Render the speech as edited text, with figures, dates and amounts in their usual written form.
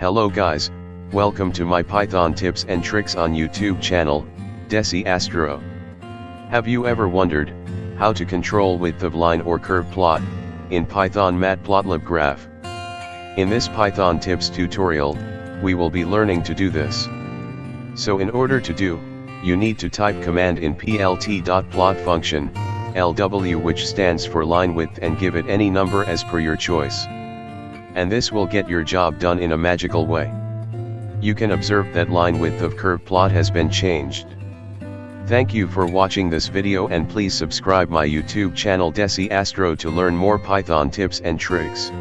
Hello guys, welcome to my Python tips and tricks on YouTube channel, DESI ASTRO. Have you ever wondered how to control width of line or curve plot in Python matplotlib graph? In this Python tips tutorial, we will be learning to do this. So in order to do, you need to type command in plt.plot function, LW, which stands for line width, and give it any number as per your choice. And this will get your job done in a magical way. You can observe that line width of curve plot has been changed. Thank you for watching this video, and please subscribe my YouTube channel DESI ASTRO to learn more Python tips and tricks.